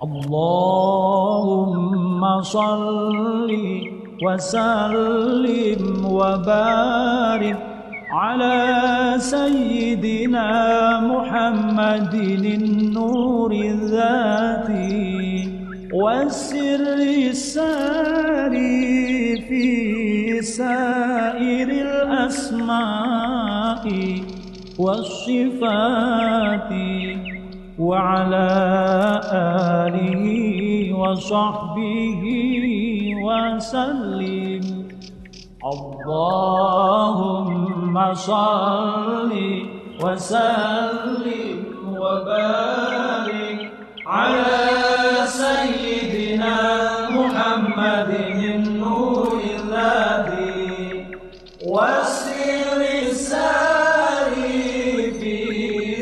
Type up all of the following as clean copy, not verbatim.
Allahumma salli wa sallim wa barik ala sayyidina Muhammadin nuri dhati wa sirri sari fi sairil asma'i wa sifati wa ala alihi wa sahbihi wa sallim. Allahumma salli wa sallim wa barik ala sayyidina Muhammadin nuri dhati wa sirri sari fi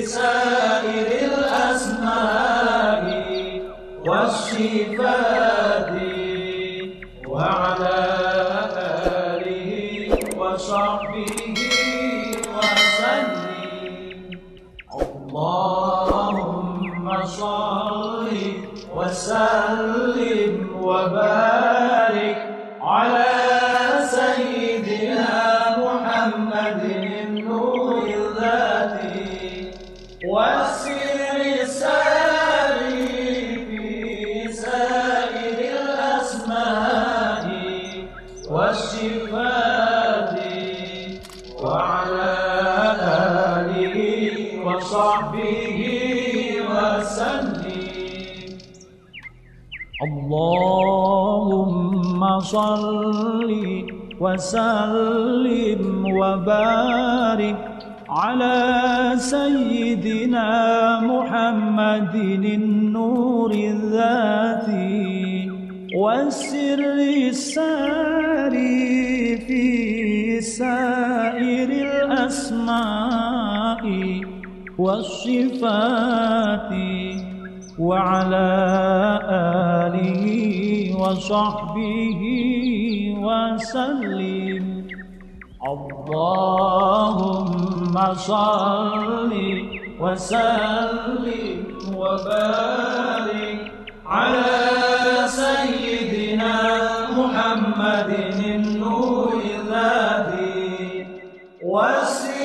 sairil asma'i wa sifati wa ala sahbihi wa sallim. Allahumma salli wa sallim wa barik ala sayyidina Muhammadin nuril dhati wa sirri sari fi sairil asma'i wa sifati sahbihi wa sallim. Allahumma salli wa sallim wa barik ala sayyidina Muhammadin nuri dhati wa sirri sari fi sairil asma'i wasifati wa ala alihi wa sahbihi wa sallim. Allahumma salli wa sallim wa barik ala sayyidina Muhammadin nuri dhati wa sirri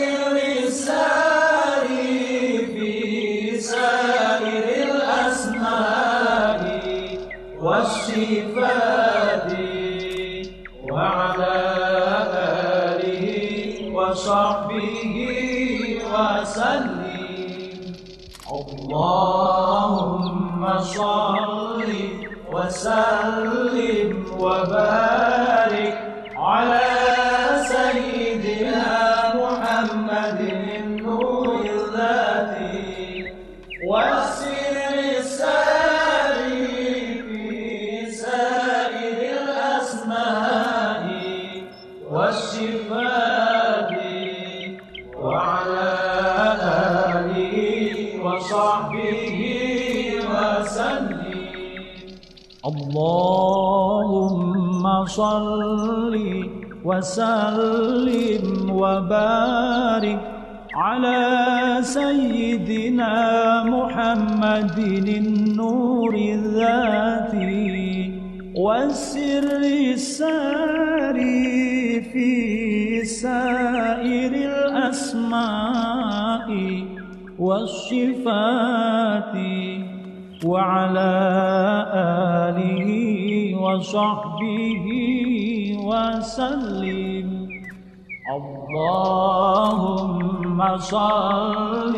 والصفات وعلى آله وصحبه وسلم. اللهم صل وسلم وبارك على سيدنا محمد النور الذاتي والسر الساري في سائر الأسماء والصفات وعلى آله وصحبه وسلم. اللهم صل وسلم وبارك على سيدنا محمد النور الذاتي والسر الساري في سائر الأسماء والصفات وعلى آله وصحبه وسلم. اللهم صل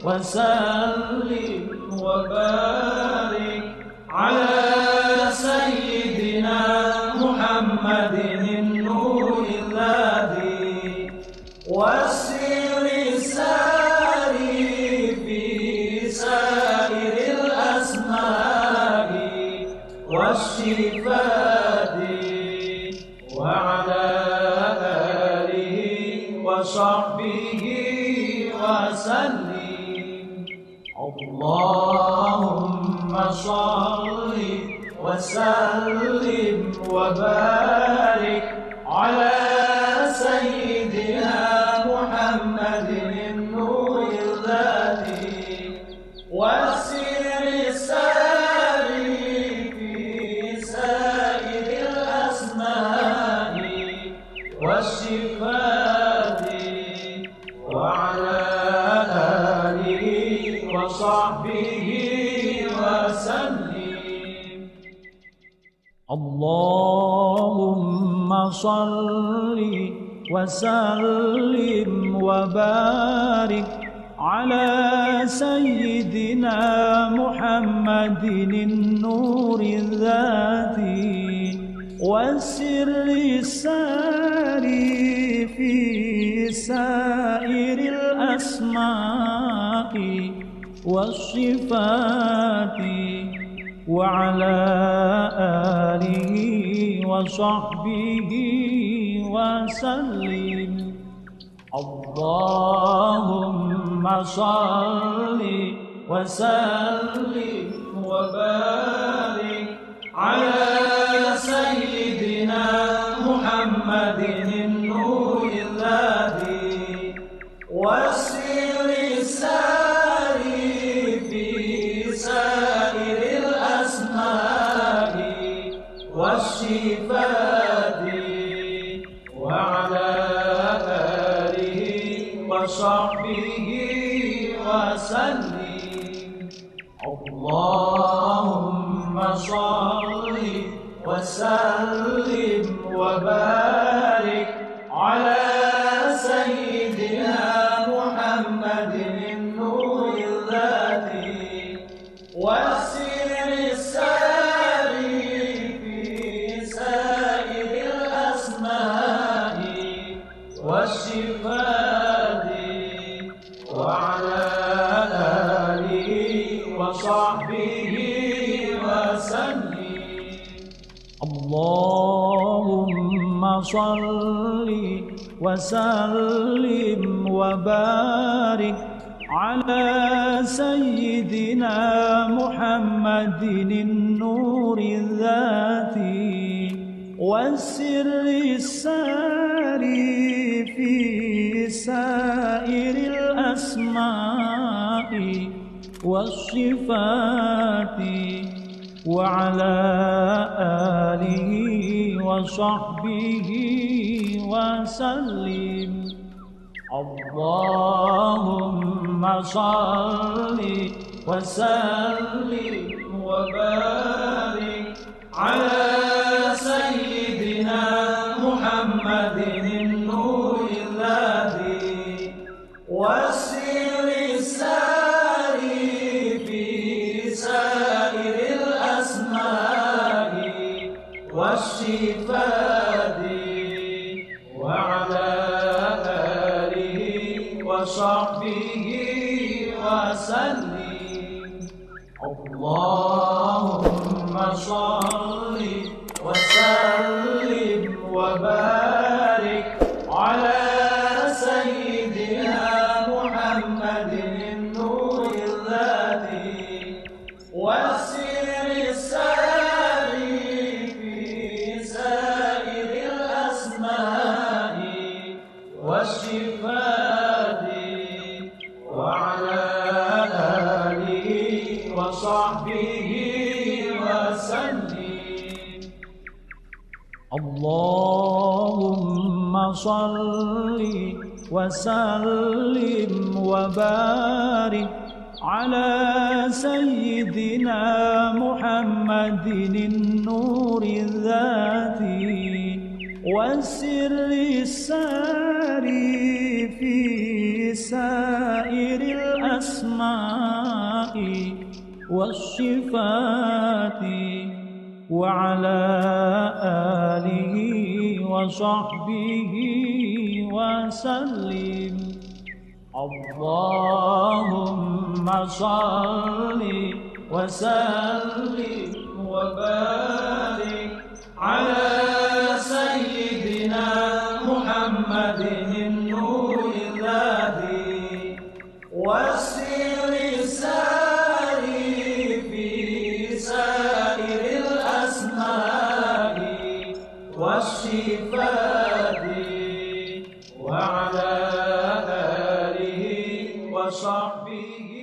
وسلم وبارك على سيدنا محمد النور الذي والسر الساري في سائر الأسماء والصفات وعلى وصحبه وسلم. اللهم صل وسلم وبارك على سيدنا محمد النور الذاتي والسر الساري في سائر الأسماء والصفات وعلى آله وصحبه وسلم. اللهم صل وسلم وبارك على سيدنا محمد النور الذاتي والسر الساري في سائر الأسماء والصفات وعلى آله وصحبه وسلم. اللهم صل وسلم وبارك على سيدنا محمد النور الذاتي والسر الساري في سائر الأسماء والصفات وعلى آله وصحبه وسلم. اللهم صل وسلم وبارك على سيدنا محمد النور الذاتي والسر الساري في سائر الأسماء والصفات وعلى آله وصحبه وسلم. اللهم صل وسلم وبارك على سيدنا محمد النور الذاتي والسر الساري في سائر الأسماء والصفات وعلى آله وصحبه وسلم. اللهم صل وسلم وبارك على سيدنا محمد النور الذاتي والسر الساري في سائر الأسماء والصفات وعلى آله وصحبه وسلم. اللهم صل وسلم وبارك على سيدنا محمد النور الذاتي والسر الساري في سائر الأسماء والصفات وعلى آله وصحبه وسلم. اللهم صل وسلم وبارك على سيدنا محمد النور الذاتي والسر الساري في سائر الأسماء والصفات وعلى آله وصحبه وسلم. اللهم صل وسلم وبارك على سيدنا محمد النور الذاتي والسر الساري في سائر الأسماء والصفات وعلى آله وصحبه